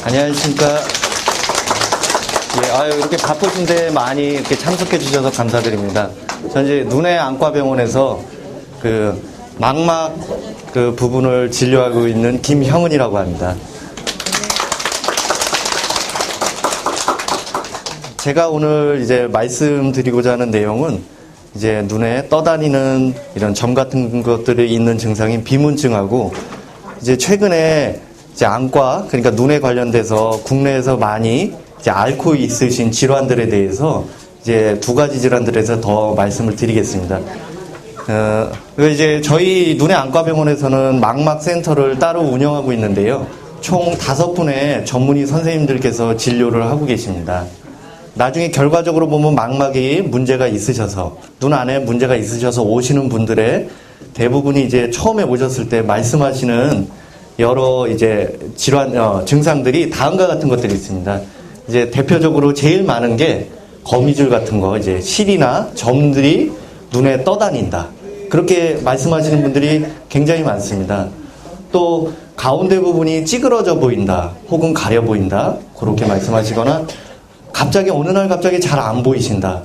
안녕하십니까. 예, 이렇게 바쁘신데 많이 이렇게 참석해 주셔서 감사드립니다. 전 이제 눈의 안과병원에서 망막 부분을 진료하고 있는 김형은이라고 합니다. 제가 오늘 이제 말씀드리고자 하는 내용은 이제 눈에 떠다니는 이런 점 같은 것들이 있는 증상인 비문증하고 이제 최근에 이제 안과, 그러니까 눈에 관련돼서 국내에서 많이 이제 앓고 있으신 질환들에 대해서 이제 두 가지 질환들에서 더 말씀을 드리겠습니다. 이제 저희 눈의 안과병원에서는 망막센터를 따로 운영하고 있는데요. 총 5분의 전문의 선생님들께서 진료를 하고 계십니다. 나중에 결과적으로 보면 망막이 문제가 있으셔서, 눈 안에 문제가 있으셔서 오시는 분들의 대부분이 이제 처음에 오셨을 때 말씀하시는 여러 이제 증상들이 다음과 같은 것들이 있습니다. 이제 대표적으로 제일 많은 게 거미줄 같은 거, 이제 실이나 점들이 눈에 떠다닌다. 그렇게 말씀하시는 분들이 굉장히 많습니다. 또 가운데 부분이 찌그러져 보인다, 혹은 가려 보인다, 그렇게 말씀하시거나 갑자기 어느 날 갑자기 잘 안 보이신다.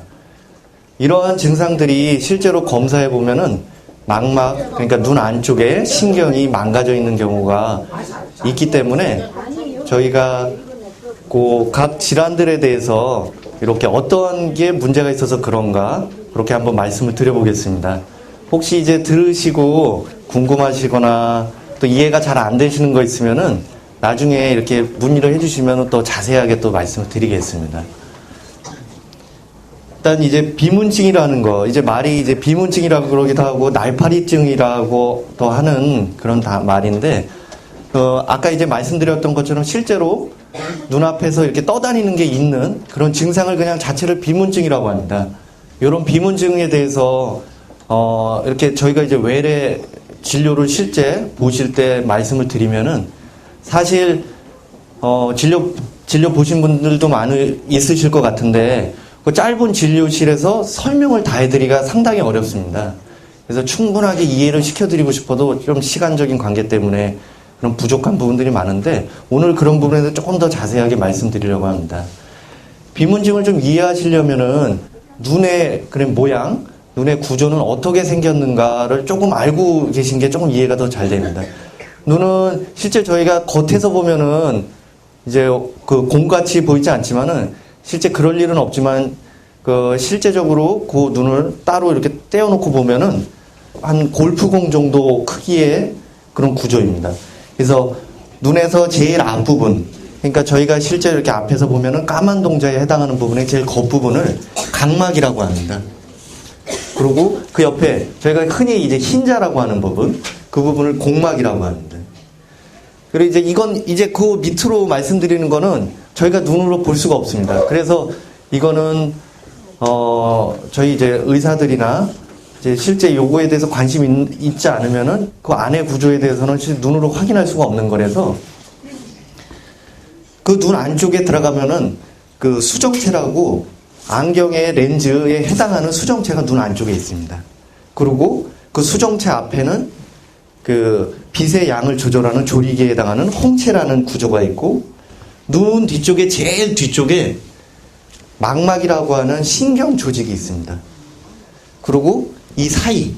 이러한 증상들이 실제로 검사해 보면은 망막, 그러니까 눈 안쪽에 신경이 망가져 있는 경우가 있기 때문에 저희가 각 질환들에 대해서 이렇게 어떠한 게 문제가 있어서 그런가 그렇게 한번 말씀을 드려보겠습니다. 혹시 이제 들으시고 궁금하시거나 또 이해가 잘 안 되시는 거 있으면은 나중에 이렇게 문의를 해주시면 또 자세하게 또 말씀을 드리겠습니다. 일단 이제 비문증이라는 거, 이제 말이 이제 비문증이라고 그러기도 하고 날파리증이라고 또 하는 그런 말인데, 아까 이제 말씀드렸던 것처럼 실제로 눈앞에서 이렇게 떠다니는 게 있는 그런 증상을 그냥 자체를 비문증이라고 합니다. 이런 비문증에 대해서 이렇게 저희가 이제 외래 진료를 실제 보실 때 말씀을 드리면은 사실 진료 보신 분들도 많이 있으실 것 같은데 그 짧은 진료실에서 설명을 다 해드리기가 상당히 어렵습니다. 그래서 충분하게 이해를 시켜드리고 싶어도 좀 시간적인 관계 때문에 그런 부족한 부분들이 많은데 오늘 그런 부분에 대해서 조금 더 자세하게 말씀드리려고 합니다. 비문증을 좀 이해하시려면은 눈의 모양, 눈의 구조는 어떻게 생겼는가를 조금 알고 계신 게 조금 이해가 더 잘 됩니다. 눈은 실제 저희가 겉에서 보면은 이제 공같이 보이지 않지만은 실제 그럴 일은 없지만 실제적으로 그 눈을 따로 이렇게 떼어놓고 보면은 한 골프공 정도 크기의 그런 구조입니다. 그래서 눈에서 제일 앞부분, 그러니까 저희가 실제 이렇게 앞에서 보면은 까만 동자에 해당하는 부분의 제일 겉부분을 각막이라고 합니다. 그리고 그 옆에 저희가 흔히 이제 흰자라고 하는 부분, 그 부분을 공막이라고 합니다. 그리고 이제 그 밑으로 말씀드리는 거는 저희가 눈으로 볼 수가 없습니다. 그래서 이거는 저희 이제 의사들이나 이제 실제 요거에 대해서 관심이 있지 않으면은 그 안의 구조에 대해서는 실제 눈으로 확인할 수가 없는 거라서 그 눈 안쪽에 들어가면은 그 수정체라고 안경의 렌즈에 해당하는 수정체가 눈 안쪽에 있습니다. 그리고 그 수정체 앞에는 그 빛의 양을 조절하는 조리개에 해당하는 홍채라는 구조가 있고 눈 뒤쪽에 제일 뒤쪽에 망막이라고 하는 신경 조직이 있습니다. 그리고 이 사이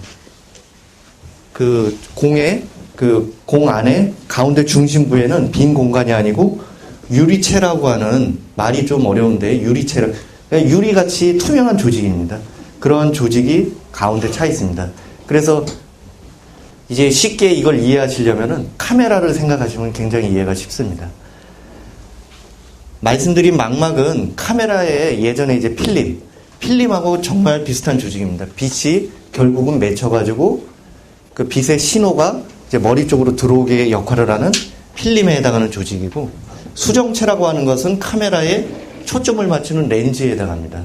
공 안에 가운데 중심부에는 빈 공간이 아니고 유리체라고 하는 말이 좀 어려운데 유리같이 투명한 조직입니다. 그런 조직이 가운데 차 있습니다. 그래서 이제 쉽게 이걸 이해하시려면은 카메라를 생각하시면 굉장히 이해가 쉽습니다. 말씀드린 망막은 카메라의 예전에 이제 필름하고 정말 비슷한 조직입니다. 빛이 결국은 맺혀가지고 그 빛의 신호가 이제 머리 쪽으로 들어오게 역할을 하는 필름에 해당하는 조직이고 수정체라고 하는 것은 카메라에 초점을 맞추는 렌즈에 해당합니다.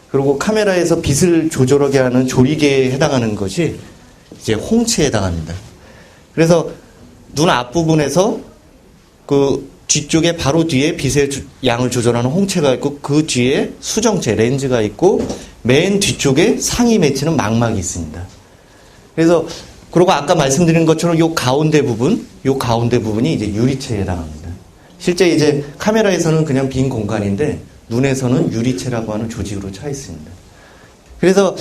그리고 카메라에서 빛을 조절하게 하는 조리개에 해당하는 것이 이제 홍채에 해당합니다. 그래서 눈 앞부분에서 그 뒤쪽에 바로 뒤에 빛의 양을 조절하는 홍채가 있고 그 뒤에 수정체, 렌즈가 있고 맨 뒤쪽에 상이 맺히는 망막이 있습니다. 그래서 그리고 아까 말씀드린 것처럼 요 가운데 부분이 이제 유리체에 해당합니다. 실제 이제 카메라에서는 그냥 빈 공간인데 눈에서는 유리체라고 하는 조직으로 차 있습니다. 그래서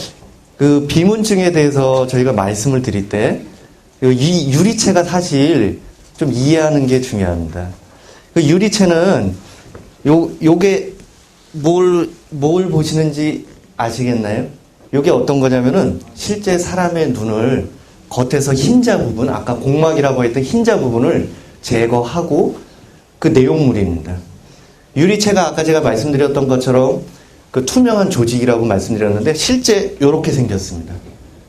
그 비문증에 대해서 저희가 말씀을 드릴 때 이 유리체가 사실 좀 이해하는 게 중요합니다. 그 유리체는 요게 뭘 보시는지 아시겠나요? 요게 어떤 거냐면은 실제 사람의 눈을 겉에서 흰자 부분, 아까 공막이라고 했던 흰자 부분을 제거하고 그 내용물입니다. 유리체가 아까 제가 말씀드렸던 것처럼 그 투명한 조직이라고 말씀드렸는데 실제 요렇게 생겼습니다.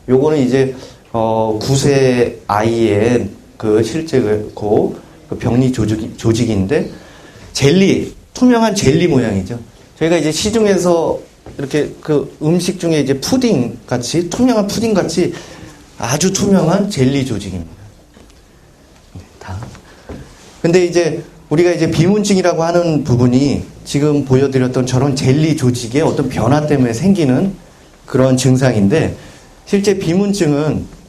요거는 이제 9세 아이의 그 실제 그 병리 조직인데 투명한 젤리 모양이죠. 저희가 이제 시중에서 이렇게 그 음식 중에 이제 푸딩 같이, 투명한 푸딩 같이 아주 투명한 젤리 조직입니다. 근데 이제 우리가 이제 비문증이라고 하는 부분이 지금 보여드렸던 저런 젤리 조직의 어떤 변화 때문에 생기는 그런 증상인데 실제 비문증은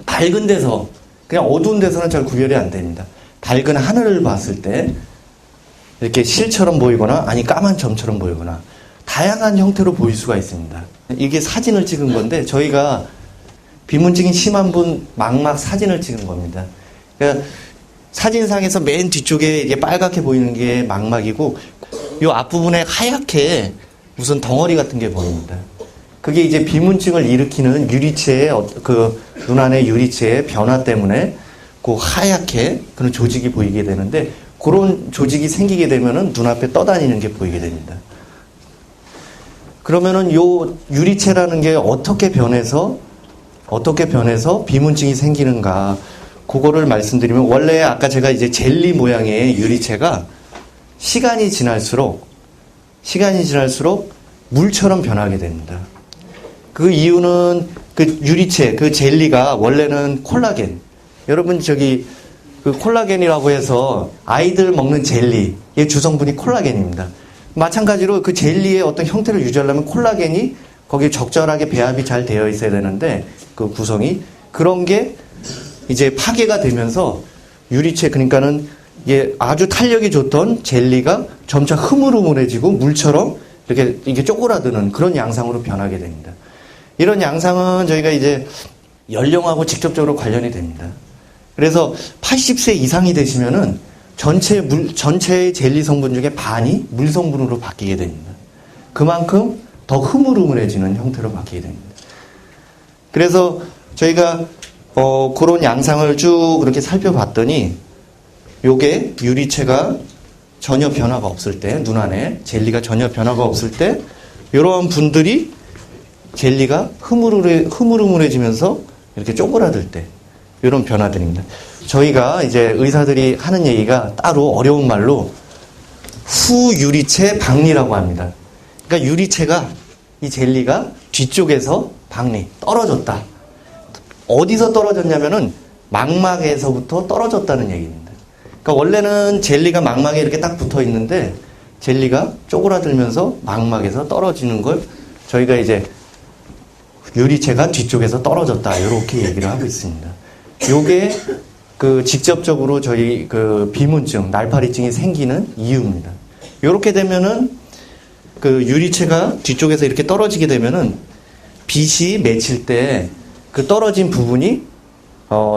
밝은 데서, 그냥 어두운 데서는 잘 구별이 안 됩니다. 밝은 하늘을 봤을 때 이렇게 실처럼 보이거나 아니 까만 점처럼 보이거나 다양한 형태로 보일 수가 있습니다. 이게 사진을 찍은 건데 저희가 비문증이 심한 분 망막 사진을 찍은 겁니다. 그러니까 사진상에서 맨 뒤쪽에 이게 빨갛게 보이는 게 망막이고 이 앞부분에 하얗게 무슨 덩어리 같은 게 보입니다. 그게 이제 비문증을 일으키는 유리체의 그 눈 안의 유리체의 변화 때문에 그 하얗게 그런 조직이 보이게 되는데 그런 조직이 생기게 되면은 눈앞에 떠다니는 게 보이게 됩니다. 그러면은 요 유리체라는 게 어떻게 변해서 비문증이 생기는가 그거를 말씀드리면 원래 아까 제가 이제 젤리 모양의 유리체가 시간이 지날수록 물처럼 변하게 됩니다. 그 이유는 그 유리체, 그 젤리가 원래는 콜라겐. 여러분 그 콜라겐이라고 해서 아이들 먹는 젤리의 주성분이 콜라겐입니다. 마찬가지로 그 젤리의 어떤 형태를 유지하려면 콜라겐이 거기에 적절하게 배합이 잘 되어 있어야 되는데 그 구성이 그런 게 이제 파괴가 되면서 유리체 그러니까는 이게 아주 탄력이 좋던 젤리가 점차 흐물흐물해지고 물처럼 이렇게 쪼그라드는 그런 양상으로 변하게 됩니다. 이런 양상은 저희가 이제 연령하고 직접적으로 관련이 됩니다. 그래서 80세 이상이 되시면은 전체의 젤리 성분 중에 반이 물 성분으로 바뀌게 됩니다. 그만큼 더 흐물흐물해지는 형태로 바뀌게 됩니다. 그래서 저희가 그런 양상을 쭉 그렇게 살펴봤더니 요게 유리체가 전혀 변화가 없을 때, 눈 안에 젤리가 전혀 변화가 없을 때 이러한 분들이 젤리가 흐물흐물해지면서 이렇게 쪼그라들 때 이런 변화들입니다. 저희가 이제 의사들이 하는 얘기가 따로 어려운 말로 후유리체 박리라고 합니다. 그러니까 유리체가 이 젤리가 뒤쪽에서 떨어졌다. 어디서 떨어졌냐면은 망막에서부터 떨어졌다는 얘기입니다. 그러니까 원래는 젤리가 망막에 이렇게 딱 붙어 있는데 젤리가 쪼그라들면서 망막에서 떨어지는 걸 저희가 이제 유리체가 뒤쪽에서 떨어졌다. 이렇게 얘기를 하고 있습니다. 요게 그 직접적으로 저희 그 비문증, 날파리증이 생기는 이유입니다. 요렇게 되면은 그 유리체가 뒤쪽에서 이렇게 떨어지게 되면은 빛이 맺힐 때 그 떨어진 부분이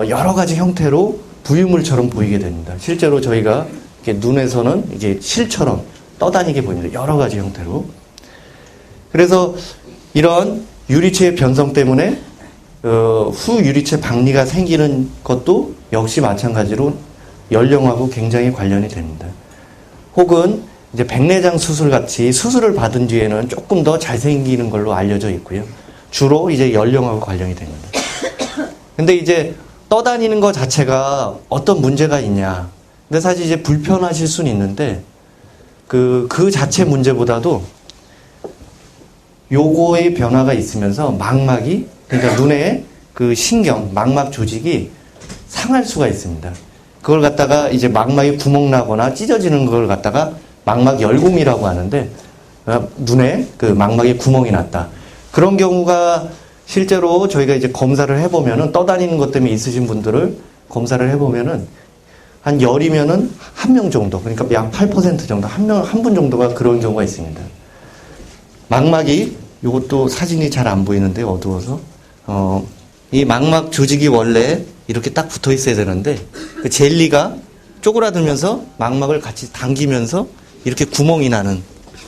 여러 가지 형태로 부유물처럼 보이게 됩니다. 실제로 저희가 이렇게 눈에서는 이제 실처럼 떠다니게 보입니다. 여러 가지 형태로. 그래서 이런 유리체의 변성 때문에 후유리체 박리가 생기는 것도 역시 마찬가지로 연령하고 굉장히 관련이 됩니다. 혹은 이제 백내장 수술 같이 수술을 받은 뒤에는 조금 더 잘생기는 걸로 알려져 있고요. 주로 이제 연령하고 관련이 됩니다. 근데 이제 떠다니는 것 자체가 어떤 문제가 있냐. 근데 사실 이제 불편하실 수는 있는데 그 자체 문제보다도 요거의 변화가 있으면서 망막이, 그러니까 눈의 그 신경, 망막 조직이 상할 수가 있습니다. 그걸 갖다가 이제 망막이 구멍 나거나 찢어지는 걸 갖다가 망막 열공이라고 하는데, 눈에 그 망막에 구멍이 났다. 그런 경우가 실제로 저희가 이제 검사를 해보면은, 떠다니는 것 때문에 있으신 분들을 검사를 해보면은 한 열이면은 한 명 정도, 그러니까 약 8% 정도, 한 분 정도가 그런 경우가 있습니다. 망막이, 이것도 사진이 잘 안 보이는데, 어두워서. 이 망막 조직이 원래 이렇게 딱 붙어 있어야 되는데, 그 젤리가 쪼그라들면서 망막을 같이 당기면서 이렇게 구멍이 나는,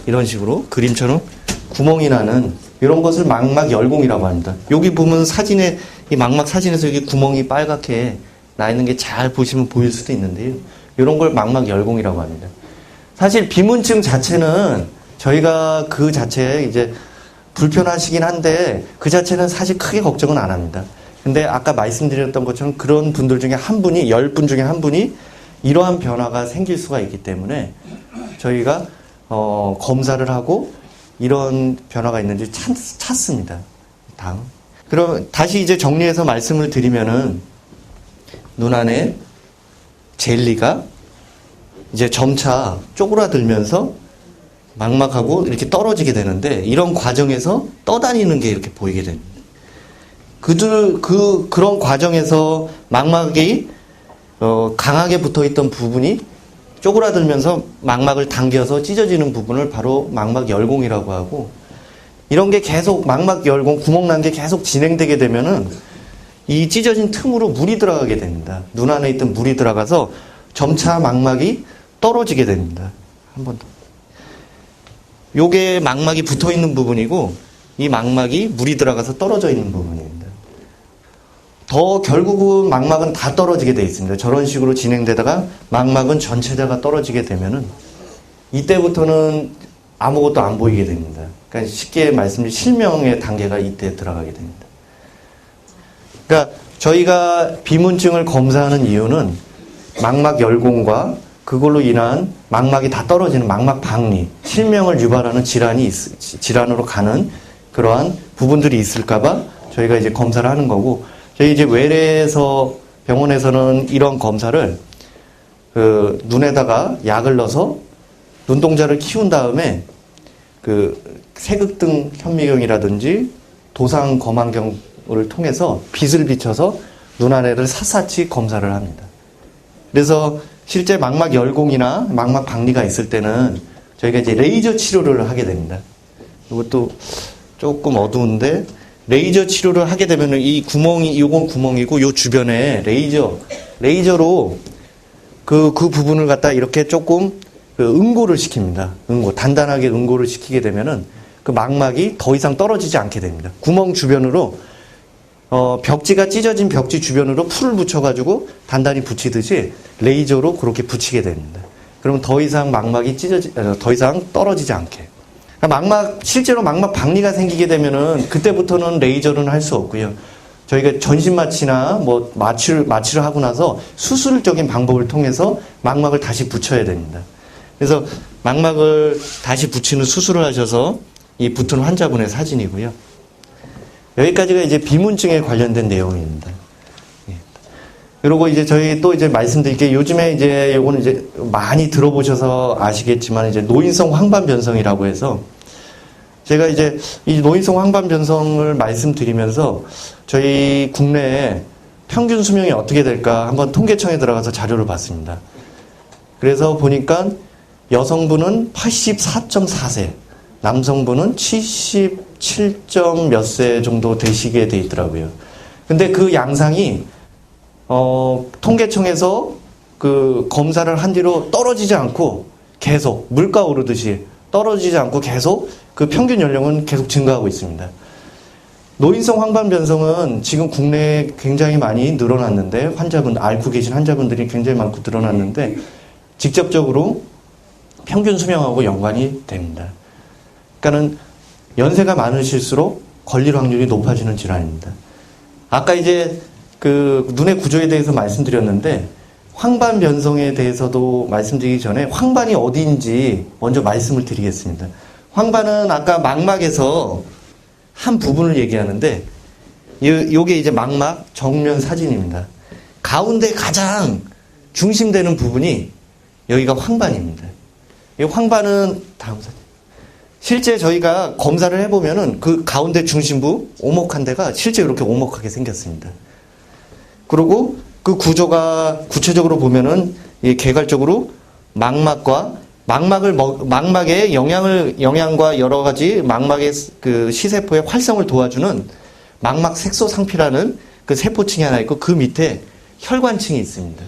이런 식으로 그림처럼 구멍이 나는 이런 것을 망막 열공이라고 합니다. 여기 보면 사진에, 이 망막 사진에서 여기 구멍이 빨갛게 나 있는 게 잘 보시면 보일 수도 있는데요. 이런 걸 망막 열공이라고 합니다. 사실 비문증 자체는 저희가 그 자체에 이제 불편하시긴 한데 그 자체는 사실 크게 걱정은 안 합니다. 근데 아까 말씀드렸던 것처럼 그런 분들 중에 한 분이, 10분 중에 한 분이 이러한 변화가 생길 수가 있기 때문에 저희가 검사를 하고 이런 변화가 있는지 찾습니다. 다음. 그럼 다시 이제 정리해서 말씀을 드리면은 눈 안에 젤리가 이제 점차 쪼그라들면서 망막하고 이렇게 떨어지게 되는데 이런 과정에서 떠다니는 게 이렇게 보이게 됩니다. 그런 과정에서 망막이 강하게 붙어있던 부분이 쪼그라들면서 망막을 당겨서 찢어지는 부분을 바로 망막 열공이라고 하고, 이런 게 계속 망막 열공, 구멍 난 게 계속 진행되게 되면은 이 찢어진 틈으로 물이 들어가게 됩니다. 눈 안에 있던 물이 들어가서 점차 망막이 떨어지게 됩니다. 한 번 더. 요게 망막이 붙어 있는 부분이고, 이 망막이 물이 들어가서 떨어져 있는 부분입니다. 더 결국은 망막은 다 떨어지게 되어 있습니다. 저런 식으로 진행되다가 망막은 전체가 떨어지게 되면은 이때부터는 아무것도 안 보이게 됩니다. 그러니까 쉽게 말씀드리면 실명의 단계가 이때 들어가게 됩니다. 그러니까 저희가 비문증을 검사하는 이유는 망막 열공과 그걸로 인한 망막이 다 떨어지는 망막 박리, 실명을 유발하는 질환으로 가는 그러한 부분들이 있을까봐 저희가 이제 검사를 하는 거고, 저희 이제 외래에서 병원에서는 이런 검사를 눈에다가 약을 넣어서 눈동자를 키운 다음에 세극등 현미경이라든지 도상 검안경을 통해서 빛을 비춰서 눈 안에를 샅샅이 검사를 합니다. 그래서 실제 망막 열공이나 망막 박리가 있을 때는 저희가 이제 레이저 치료를 하게 됩니다. 이것도 조금 어두운데, 레이저 치료를 하게 되면은 이 구멍이, 이건 구멍이고, 요 주변에 레이저로 그 부분을 갖다 이렇게 조금 응고를 시킵니다. 단단하게 응고를 시키게 되면은 그 망막이 더 이상 떨어지지 않게 됩니다. 구멍 주변으로, 벽지가 찢어진 벽지 주변으로 풀을 붙여가지고 단단히 붙이듯이 레이저로 그렇게 붙이게 됩니다. 그러면 더 이상 망막이 더 이상 떨어지지 않게. 실제로 망막 박리가 생기게 되면은 그때부터는 레이저는 할 수 없고요. 저희가 전신마취나 뭐 마취를 하고 나서 수술적인 방법을 통해서 망막을 다시 붙여야 됩니다. 그래서 망막을 다시 붙이는 수술을 하셔서 이 붙은 환자분의 사진이고요. 여기까지가 이제 비문증에 관련된 내용입니다. 그리고 이제 저희 또 이제 말씀드릴 게, 요즘에 이제 요거는 이제 많이 들어보셔서 아시겠지만 이제 노인성 황반변성이라고 해서, 제가 이제 이 노인성 황반변성을 말씀드리면서 저희 국내에 평균 수명이 어떻게 될까 한번 통계청에 들어가서 자료를 봤습니다. 그래서 보니까 여성분은 84.4세, 남성분은 77점 몇 세 정도 되시게 돼 있더라고요. 근데 그 양상이 통계청에서 그 검사를 한 뒤로 떨어지지 않고 계속 물가 오르듯이 떨어지지 않고 계속 그 평균 연령은 계속 증가하고 있습니다. 노인성 황반변성은 지금 국내에 굉장히 많이 늘어났는데, 앓고 계신 환자분들이 굉장히 많고 늘어났는데, 직접적으로 평균 수명하고 연관이 됩니다. 그러니까는 연세가 많으실수록 걸릴 확률이 높아지는 질환입니다. 아까 이제 그 눈의 구조에 대해서 말씀드렸는데, 황반변성에 대해서도 말씀드리기 전에 황반이 어디인지 먼저 말씀을 드리겠습니다. 황반은 아까 망막에서 한 부분을 얘기하는데, 요게 이제 망막 정면 사진입니다. 가운데 가장 중심되는 부분이 여기가 황반입니다. 이 황반은 다음 사진. 실제 저희가 검사를 해보면은 그 가운데 중심부 오목한 데가 실제 이렇게 오목하게 생겼습니다. 그리고 그 구조가 구체적으로 보면은 이게 개괄적으로 망막의 영양과 여러 가지 망막의 그 시세포의 활성을 도와주는 망막 색소상피라는 그 세포층이 하나 있고 그 밑에 혈관층이 있습니다.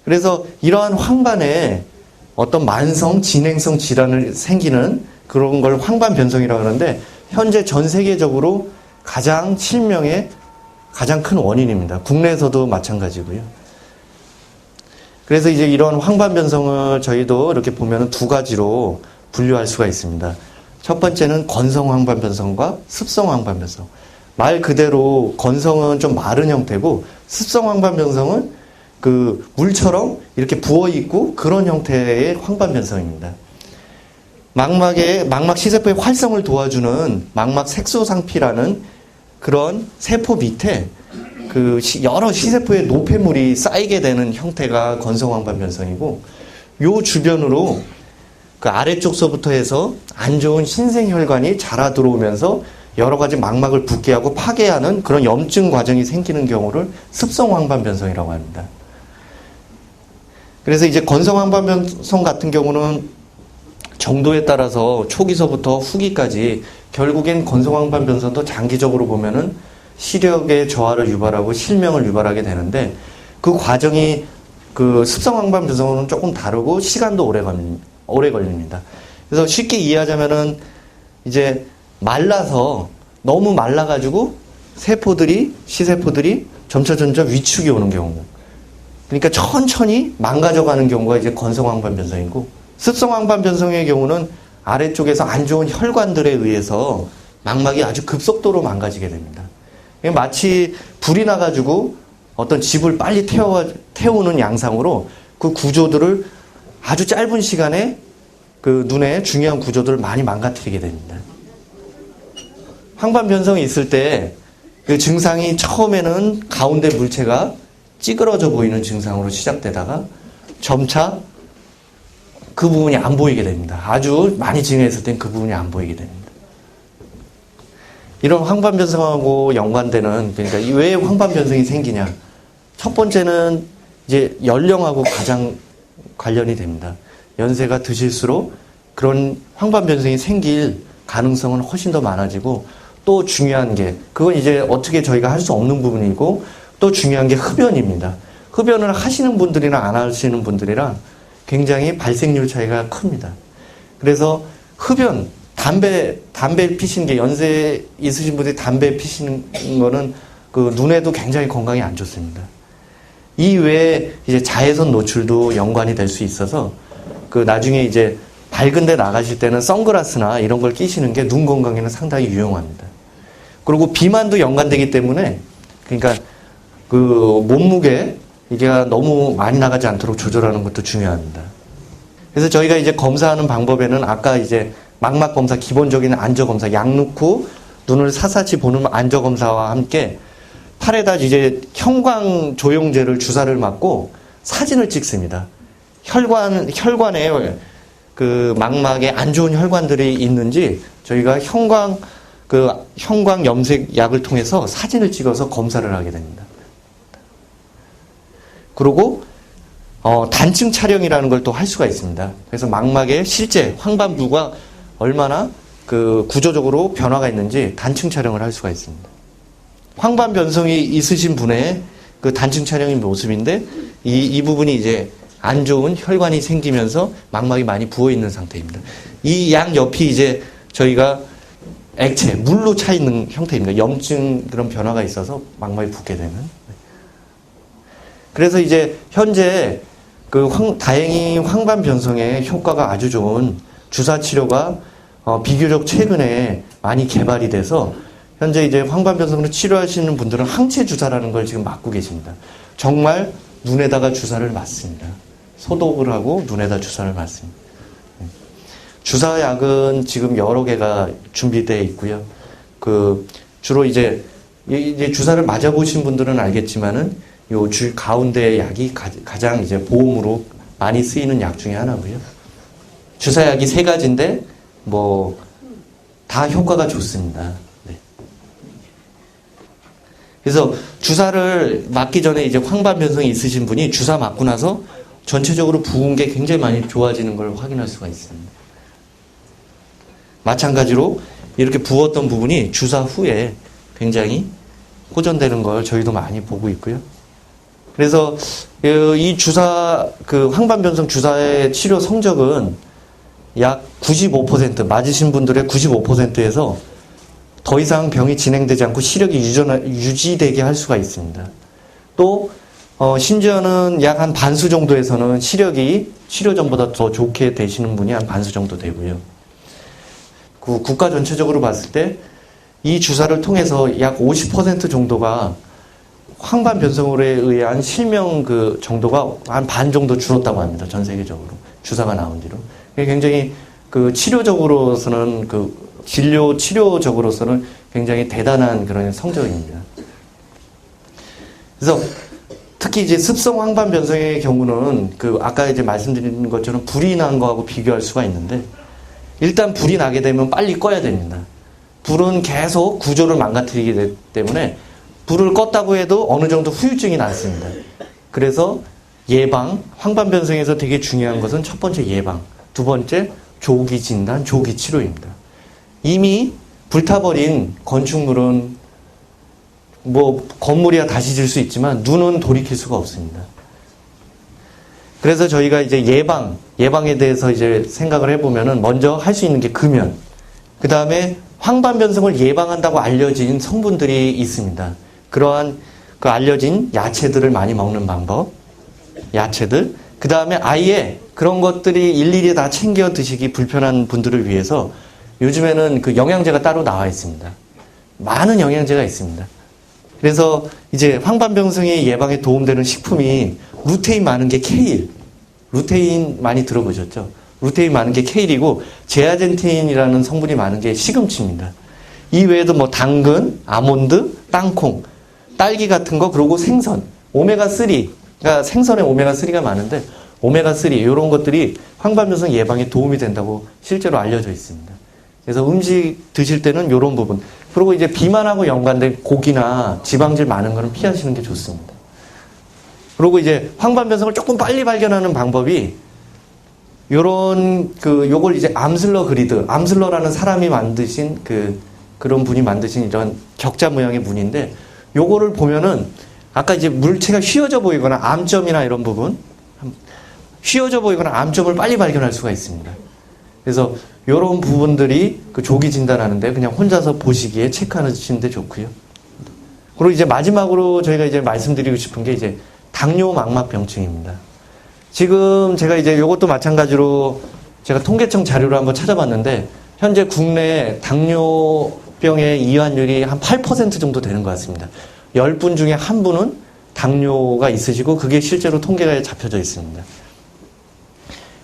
그래서 이러한 황반에 어떤 만성, 진행성 질환을 생기는 그런 걸 황반변성이라고 하는데 현재 전 세계적으로 가장 실명의 가장 큰 원인입니다. 국내에서도 마찬가지고요. 그래서 이제 이런 황반변성을 저희도 이렇게 보면 두 가지로 분류할 수가 있습니다. 첫 번째는 건성 황반변성과 습성 황반변성. 말 그대로 건성은 좀 마른 형태고 습성 황반변성은 그 물처럼 이렇게 부어있고 그런 형태의 황반변성입니다. 망막 시세포의 활성을 도와주는 망막 색소상피라는 그런 세포 밑에 그 여러 시세포의 노폐물이 쌓이게 되는 형태가 건성황반변성이고 요 주변으로 그 아래쪽서부터 해서 안 좋은 신생혈관이 자라 들어오면서 여러 가지 망막을 붓게 하고 파괴하는 그런 염증 과정이 생기는 경우를 습성황반변성이라고 합니다. 그래서 이제 건성황반변성 같은 경우는 정도에 따라서 초기서부터 후기까지 결국엔 건성황반변성도 장기적으로 보면은 시력의 저하를 유발하고 실명을 유발하게 되는데 그 과정이 그 습성황반변성은 조금 다르고 시간도 오래 걸립니다. 그래서 쉽게 이해하자면은 이제 말라서 너무 말라가지고 시세포들이 점점 위축이 오는 경우. 그러니까 천천히 망가져가는 경우가 이제 건성황반변성이고 습성황반변성의 경우는 아래쪽에서 안 좋은 혈관들에 의해서 망막이 아주 급속도로 망가지게 됩니다. 마치 불이 나가지고 어떤 집을 빨리 태우는 양상으로 그 구조들을 아주 짧은 시간에 그 눈의 중요한 구조들을 많이 망가뜨리게 됩니다. 황반변성이 있을 때 그 증상이 처음에는 가운데 물체가 찌그러져 보이는 증상으로 시작되다가 점차 그 부분이 안 보이게 됩니다. 아주 많이 진행했을 땐 그 부분이 안 보이게 됩니다. 이런 황반변성하고 연관되는, 그러니까 왜 황반변성이 생기냐? 첫 번째는 이제 연령하고 가장 관련이 됩니다. 연세가 드실수록 그런 황반변성이 생길 가능성은 훨씬 더 많아지고, 또 중요한 게, 그건 이제 어떻게 저희가 할 수 없는 부분이고, 또 중요한 게 흡연입니다. 흡연을 하시는 분들이랑 안 하시는 분들이랑 굉장히 발생률 차이가 큽니다. 그래서 흡연, 담배 피시는 게, 연세 있으신 분들이 담배 피시는 거는 그 눈에도 굉장히 건강에 안 좋습니다. 이 외에 이제 자외선 노출도 연관이 될 수 있어서 그 나중에 이제 밝은 데 나가실 때는 선글라스나 이런 걸 끼시는 게 눈 건강에는 상당히 유용합니다. 그리고 비만도 연관되기 때문에, 그러니까 그 몸무게 이게 너무 많이 나가지 않도록 조절하는 것도 중요합니다. 그래서 저희가 이제 검사하는 방법에는 아까 이제 망막 검사, 기본적인 안저 검사, 약 넣고 눈을 사사치 보는 안저 검사와 함께 팔에다 이제 형광 조영제를 주사를 맞고 사진을 찍습니다. 혈관에 그 망막에 안 좋은 혈관들이 있는지 저희가 형광 염색 약을 통해서 사진을 찍어서 검사를 하게 됩니다. 그리고 단층 촬영이라는 걸 또 할 수가 있습니다. 그래서 망막의 실제 황반부가 얼마나 그 구조적으로 변화가 있는지 단층 촬영을 할 수가 있습니다. 황반변성이 있으신 분의 그 단층 촬영의 모습인데 이 부분이 이제 안 좋은 혈관이 생기면서 망막이 많이 부어 있는 상태입니다. 이 양 옆이 이제 저희가 액체, 물로 차 있는 형태입니다. 염증 그런 변화가 있어서 망막이 붓게 되는. 그래서 이제 현재 다행히 황반변성의 효과가 아주 좋은 주사 치료가 비교적 최근에 많이 개발이 돼서 현재 이제 황반변성으로 치료하시는 분들은 항체 주사라는 걸 지금 맞고 계십니다. 정말 눈에다가 주사를 맞습니다. 소독을 하고 눈에다 주사를 맞습니다. 주사약은 지금 여러 개가 준비되어 있고요. 주로 이제 주사를 맞아보신 분들은 알겠지만은 요 가운데 약이 가장 이제 보험으로 많이 쓰이는 약 중에 하나고요. 주사약이 3가지인데 다 효과가 좋습니다. 네. 그래서 주사를 맞기 전에 이제 황반 변성이 있으신 분이 주사 맞고 나서 전체적으로 부은 게 굉장히 많이 좋아지는 걸 확인할 수가 있습니다. 마찬가지로 이렇게 부었던 부분이 주사 후에 굉장히 호전되는 걸 저희도 많이 보고 있고요. 그래서 이 주사, 그 황반변성 주사의 치료 성적은 약 95%, 맞으신 분들의 95%에서 더 이상 병이 진행되지 않고 시력이 유지되게 할 수가 있습니다. 또 심지어는 약 한 반수 정도에서는 시력이 치료 전보다 더 좋게 되시는 분이 한 반수 정도 되고요. 그 국가 전체적으로 봤을 때 이 주사를 통해서 약 50% 정도가 황반 변성으로 의한 실명 그 정도가 한 반 정도 줄었다고 합니다. 전 세계적으로. 주사가 나온 뒤로. 굉장히 그 치료적으로서는 치료적으로서는 굉장히 대단한 그런 성적입니다. 그래서 특히 이제 습성 황반 변성의 경우는 아까 이제 말씀드린 것처럼 불이 난 거하고 비교할 수가 있는데 일단 불이 나게 되면 빨리 꺼야 됩니다. 불은 계속 구조를 망가뜨리기 때문에 불을 껐다고 해도 어느 정도 후유증이 났습니다. 그래서 예방, 황반 변성에서 되게 중요한 것은 첫 번째 예방, 두 번째 조기 진단, 조기 치료입니다. 이미 불타버린 건축물은 건물이야 다시 질 수 있지만 눈은 돌이킬 수가 없습니다. 그래서 저희가 이제 예방에 대해서 이제 생각을 해보면은 먼저 할 수 있는 게 금연, 그 다음에 황반 변성을 예방한다고 알려진 성분들이 있습니다. 그러한 그 알려진 야채들을 많이 먹는 방법, 야채들, 그 다음에 아예 그런 것들이 일일이 다 챙겨 드시기 불편한 분들을 위해서 요즘에는 그 영양제가 따로 나와 있습니다. 많은 영양제가 있습니다. 그래서 이제 황반변성의 예방에 도움되는 식품이 루테인 많은 게 케일, 루테인 많이 들어보셨죠? 루테인 많은 게 케일이고 제아젠틴이라는 성분이 많은 게 시금치입니다. 이 외에도 당근, 아몬드, 땅콩, 딸기 같은 거, 그리고 생선, 오메가3, 그러니까 생선에 오메가3가 많은데 오메가3 이런 것들이 황반변성 예방에 도움이 된다고 실제로 알려져 있습니다. 그래서 음식 드실 때는 이런 부분, 그리고 이제 비만하고 연관된 고기나 지방질 많은 거는 피하시는 게 좋습니다. 그리고 이제 황반변성을 조금 빨리 발견하는 방법이 요걸 이제 암슬러라는 사람이 만드신 그런 분이 만드신 이런 격자 모양의 문인데 요거를 보면은 아까 이제 물체가 휘어져 보이거나 암점이나 이런 부분, 휘어져 보이거나 암점을 빨리 발견할 수가 있습니다. 그래서 요런 부분들이 그 조기 진단하는데 그냥 혼자서 보시기에 체크하시는데 좋고요. 그리고 이제 마지막으로 저희가 이제 말씀드리고 싶은 게 이제 당뇨 망막병증입니다. 지금 제가 이제 요것도 마찬가지로 제가 통계청 자료를 한번 찾아봤는데 현재 국내 당뇨병의 이완율이 한 8% 정도 되는 것 같습니다. 10분 중에 한 분은 당뇨가 있으시고 그게 실제로 통계가 잡혀져 있습니다.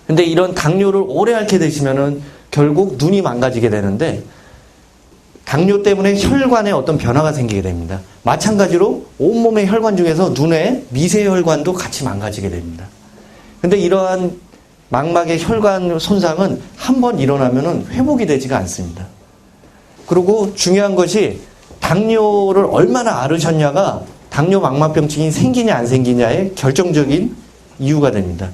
근데 이런 당뇨를 오래 앓게 되시면은 결국 눈이 망가지게 되는데 당뇨 때문에 혈관에 어떤 변화가 생기게 됩니다. 마찬가지로 온몸의 혈관 중에서 눈의 미세혈관도 같이 망가지게 됩니다. 근데 이러한 망막의 혈관 손상은 한 번 일어나면은 회복이 되지가 않습니다. 그리고 중요한 것이 당뇨를 얼마나 앓으셨냐가 당뇨 망막병증이 생기냐 안 생기냐의 결정적인 이유가 됩니다.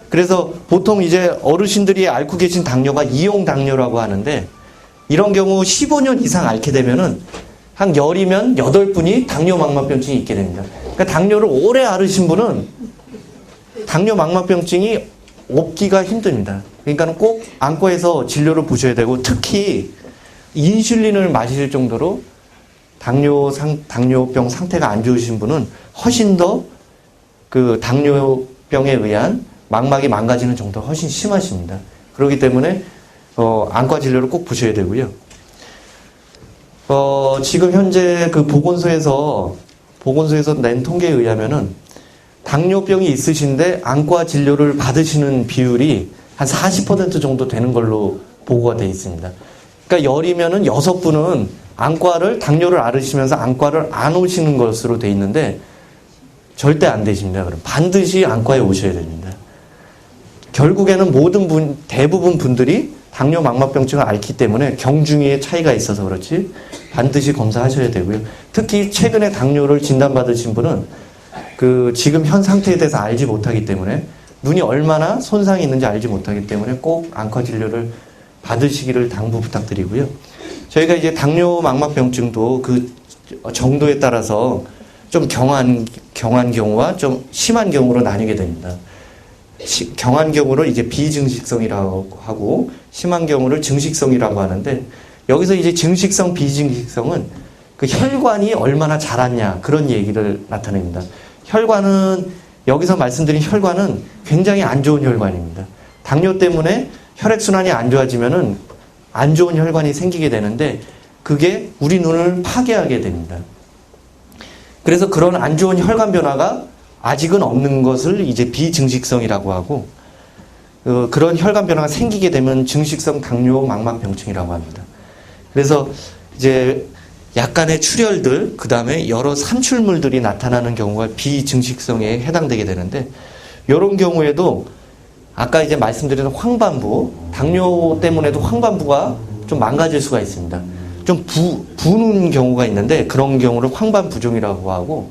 그래서 보통 이제 어르신들이 앓고 계신 당뇨가 이용 당뇨라고 하는데 이런 경우 15년 이상 앓게 되면은 한 열이면 8분이 당뇨 망막병증이 있게 됩니다. 그러니까 당뇨를 오래 앓으신 분은 당뇨 망막병증이 없기가 힘듭니다. 그러니까 꼭 안과에서 진료를 보셔야 되고 특히 인슐린을 마실 정도로 당뇨병 상태가 안 좋으신 분은 훨씬 더 그 당뇨병에 의한 망막이 망가지는 정도가 훨씬 심하십니다. 그렇기 때문에 안과 진료를 꼭 보셔야 되고요. 지금 현재 그 보건소에서 낸 통계에 의하면은 당뇨병이 있으신데 안과 진료를 받으시는 비율이 한 40% 정도 되는 걸로 보고가 되어 있습니다. 그러니까 열이면은 6분은 당뇨를 앓으시면서 안과를 안 오시는 것으로 되어 있는데 절대 안 되십니다. 그럼 반드시 안과에 오셔야 됩니다. 결국에는 대부분 분들이 당뇨 망막병증을 앓기 때문에 경중의 차이가 있어서 그렇지 반드시 검사하셔야 되고요. 특히 최근에 당뇨를 진단받으신 분은 그 지금 현 상태에 대해서 알지 못하기 때문에 눈이 얼마나 손상이 있는지 알지 못하기 때문에 꼭 안과 진료를 받으시기를 당부 부탁드리고요. 저희가 이제 당뇨 망막병증도 그 정도에 따라서 좀 경한 경우와 좀 심한 경우로 나뉘게 됩니다. 경한 경우를 이제 비증식성이라고 하고 심한 경우를 증식성이라고 하는데 여기서 이제 증식성, 비증식성은 그 혈관이 얼마나 자랐냐 그런 얘기를 나타냅니다. 혈관은 여기서 말씀드린 혈관은 굉장히 안 좋은 혈관입니다. 당뇨 때문에 혈액순환이 안 좋아지면은 안 좋은 혈관이 생기게 되는데 그게 우리 눈을 파괴하게 됩니다. 그래서 그런 안 좋은 혈관 변화가 아직은 없는 것을 이제 비증식성이라고 하고 그런 혈관 변화가 생기게 되면 증식성 당뇨 망막병증이라고 합니다. 그래서 이제 약간의 출혈들 그 다음에 여러 삼출물들이 나타나는 경우가 비증식성에 해당되게 되는데 이런 경우에도 아까 이제 말씀드린 황반부 당뇨 때문에도 황반부가 좀 망가질 수가 있습니다. 좀 부는 경우가 있는데 그런 경우를 황반부종이라고 하고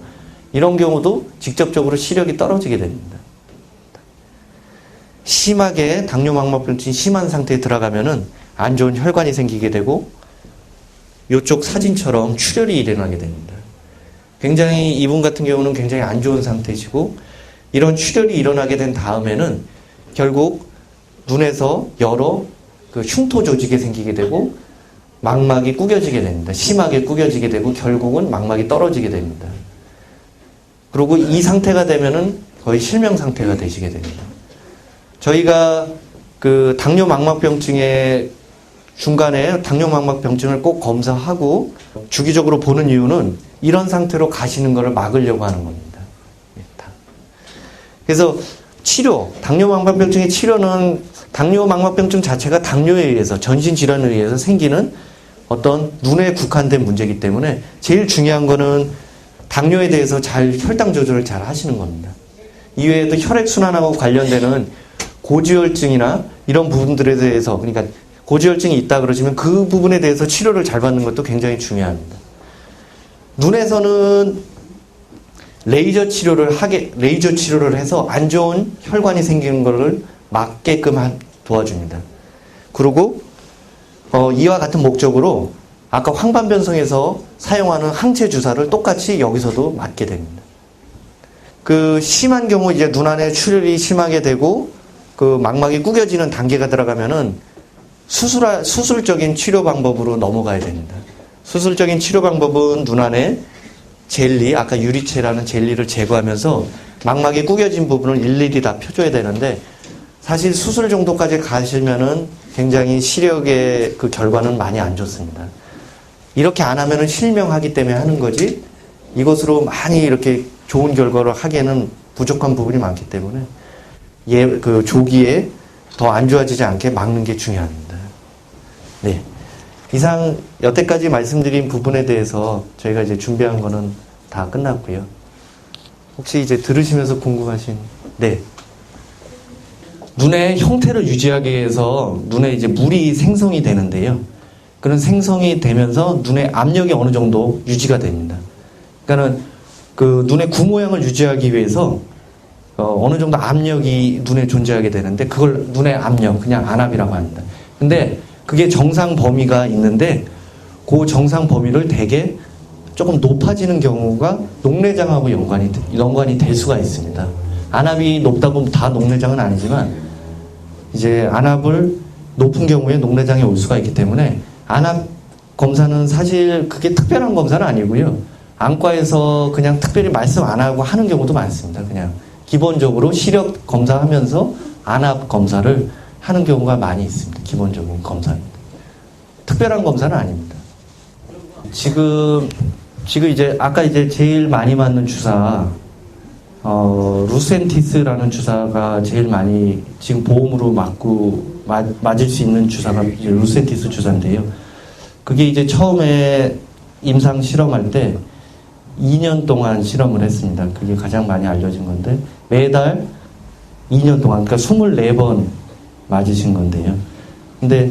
이런 경우도 직접적으로 시력이 떨어지게 됩니다. 심하게 당뇨 망막병증이 심한 상태에 들어가면은 안 좋은 혈관이 생기게 되고 이쪽 사진처럼 출혈이 일어나게 됩니다. 굉장히 이분 같은 경우는 굉장히 안 좋은 상태시고 이런 출혈이 일어나게 된 다음에는 결국 눈에서 여러 그 흉터 조직이 생기게 되고 망막이 구겨지게 됩니다. 심하게 구겨지게 되고 결국은 망막이 떨어지게 됩니다. 그리고 이 상태가 되면은 거의 실명 상태가 되시게 됩니다. 저희가 그 당뇨 망막병증의 중간에 당뇨 망막병증을 꼭 검사하고 주기적으로 보는 이유는 이런 상태로 가시는 것을 막으려고 하는 겁니다. 그래서 치료, 당뇨 망막병증의 치료는 당뇨 망막병증 자체가 당뇨에 의해서 전신질환에 의해서 생기는 어떤 눈에 국한된 문제이기 때문에 제일 중요한 거는 당뇨에 대해서 잘 혈당 조절을 잘 하시는 겁니다. 이외에도 혈액순환하고 관련되는 고지혈증이나 이런 부분들에 대해서 그러니까 고지혈증이 있다 그러시면 그 부분에 대해서 치료를 잘 받는 것도 굉장히 중요합니다. 눈에서는 레이저 치료를 해서 안 좋은 혈관이 생기는 것을 막게끔 도와줍니다. 그리고 이와 같은 목적으로 아까 황반변성에서 사용하는 항체 주사를 똑같이 여기서도 맞게 됩니다. 그 심한 경우 이제 눈 안에 출혈이 심하게 되고 그 망막이 구겨지는 단계가 들어가면은 수술적인 치료 방법으로 넘어가야 됩니다. 수술적인 치료 방법은 눈 안에 젤리, 아까 유리체라는 젤리를 제거하면서 망막이 구겨진 부분을 일일이 다 펴줘야 되는데 사실 수술 정도까지 가시면은 굉장히 시력의 그 결과는 많이 안 좋습니다. 이렇게 안 하면은 실명하기 때문에 하는 거지 이것으로 많이 이렇게 좋은 결과를 하기에는 부족한 부분이 많기 때문에 그 조기에 더 안 좋아지지 않게 막는 게 중요합니다. 네. 이상 여태까지 말씀드린 부분에 대해서 저희가 이제 준비한 거는 다 끝났고요. 혹시 이제 들으시면서 궁금하신, 네. 눈의 형태를 유지하기 위해서 눈에 이제 물이 생성이 되는데요. 그런 생성이 되면서 눈의 압력이 어느 정도 유지가 됩니다. 그러니까는 그 눈의 구 모양을 유지하기 위해서 어느 정도 압력이 눈에 존재하게 되는데 그걸 눈의 압력, 그냥 안압이라고 합니다. 근데 그게 정상 범위가 있는데 그 정상 범위를 대개 조금 높아지는 경우가 녹내장하고 연관이 될 수가 있습니다. 안압이 높다고 다 녹내장은 아니지만 이제 안압을 높은 경우에 녹내장이 올 수가 있기 때문에 안압 검사는 사실 그게 특별한 검사는 아니고요. 안과에서 그냥 특별히 말씀 안 하고 하는 경우도 많습니다. 그냥 기본적으로 시력 검사하면서 안압 검사를 하는 경우가 많이 있습니다. 기본적인 검사입니다. 특별한 검사는 아닙니다. 지금 이제 아까 이제 제일 많이 맞는 주사 루센티스라는 주사가 제일 많이 지금 보험으로 맞을 수 있는 주사가 이제 루센티스 주사인데요. 그게 이제 처음에 임상 실험할 때 2년 동안 실험을 했습니다. 그게 가장 많이 알려진 건데 매달 2년 동안 그러니까 24번 맞으신 건데요. 근데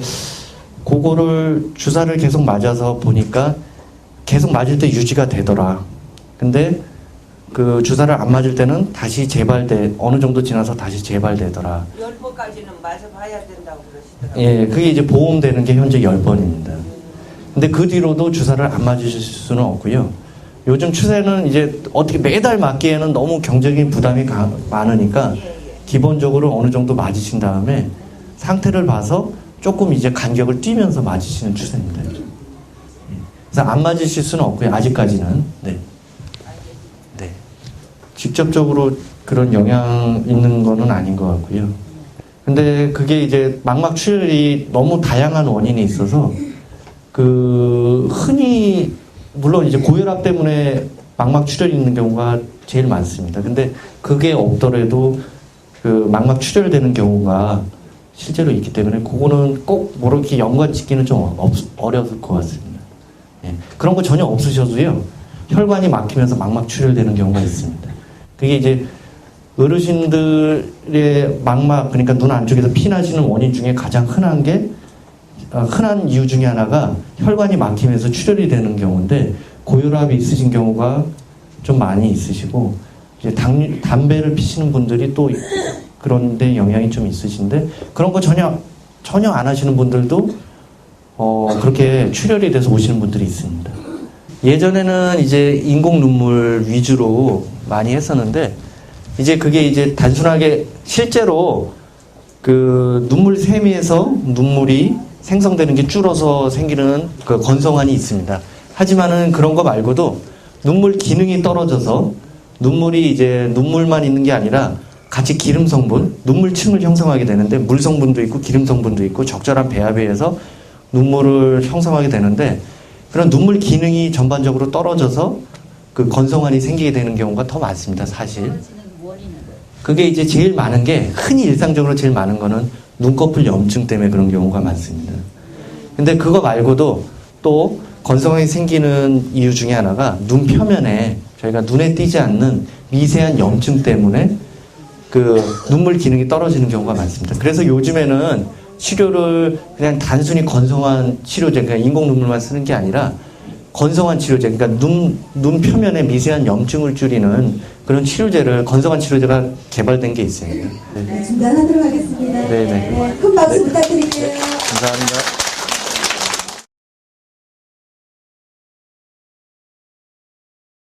그거를 주사를 계속 맞아서 보니까 계속 맞을 때 유지가 되더라. 근데 그 주사를 안 맞을 때는 다시 어느 정도 지나서 다시 재발되더라. 10번까지는 맞아봐야 된다고 그러시더라고요. 예, 그게 이제 보험되는 게 현재 10번입니다. 근데 그 뒤로도 주사를 안 맞으실 수는 없고요. 요즘 추세는 이제 어떻게 매달 맞기에는 너무 경제적인 부담이 많으니까 기본적으로 어느 정도 맞으신 다음에 상태를 봐서 조금 이제 간격을 뛰면서 맞으시는 추세입니다. 그래서 안 맞으실 수는 없고요. 아직까지는. 네. 네. 직접적으로 그런 영향 있는 거는 아닌 것 같고요. 근데 그게 이제 망막 출혈이 너무 다양한 원인이 있어서 흔히 물론 이제 고혈압 때문에 망막 출혈이 있는 경우가 제일 많습니다. 근데 그게 없더라도 망막 출혈되는 경우가 실제로 있기 때문에 그거는 꼭 이렇게 연관 짓기는 좀 어려울 것 같습니다. 예. 그런 거 전혀 없으셔도요. 혈관이 막히면서 망막 출혈되는 경우가 있습니다. 그게 이제 어르신들의 망막, 그러니까 눈 안쪽에서 피 나시는 원인 중에 가장 흔한 이유 중에 하나가 혈관이 막히면서 출혈이 되는 경우인데, 고혈압이 있으신 경우가 좀 많이 있으시고, 이제 담배를 피시는 분들이 또 그런데 영향이 좀 있으신데, 그런 거 전혀 안 하시는 분들도 그렇게 출혈이 돼서 오시는 분들이 있습니다. 예전에는 이제 인공 눈물 위주로 많이 했었는데, 이제 그게 이제 단순하게 실제로 그 눈물 세미에서 눈물이 생성되는 게 줄어서 생기는 그 건성환이 있습니다. 하지만은 그런 거 말고도 눈물 기능이 떨어져서 눈물이 이제 눈물만 있는 게 아니라 같이 기름 성분, 눈물층을 형성하게 되는데 물 성분도 있고 기름 성분도 있고 적절한 배합에 의해서 눈물을 형성하게 되는데, 그런 눈물 기능이 전반적으로 떨어져서 그 건성환이 생기게 되는 경우가 더 많습니다, 사실. 그게 이제 제일 많은 게, 흔히 일상적으로 제일 많은 거는 눈꺼풀 염증 때문에 그런 경우가 많습니다. 근데 그거 말고도 또 건성환이 생기는 이유 중에 하나가 눈 표면에 저희가 눈에 띄지 않는 미세한 염증 때문에 그 눈물 기능이 떨어지는 경우가 많습니다. 그래서 요즘에는 치료를 그냥 단순히 건성환 치료제, 그러니까 인공 눈물만 쓰는 게 아니라 건성환 치료제, 그러니까 눈 표면에 미세한 염증을 줄이는 그런 치료제를, 건성환 치료제가 개발된 게 있습니다. 네, 중단하도록 하겠습니다. 네네. 네, 큰 박수 부탁드릴게요. 감사합니다.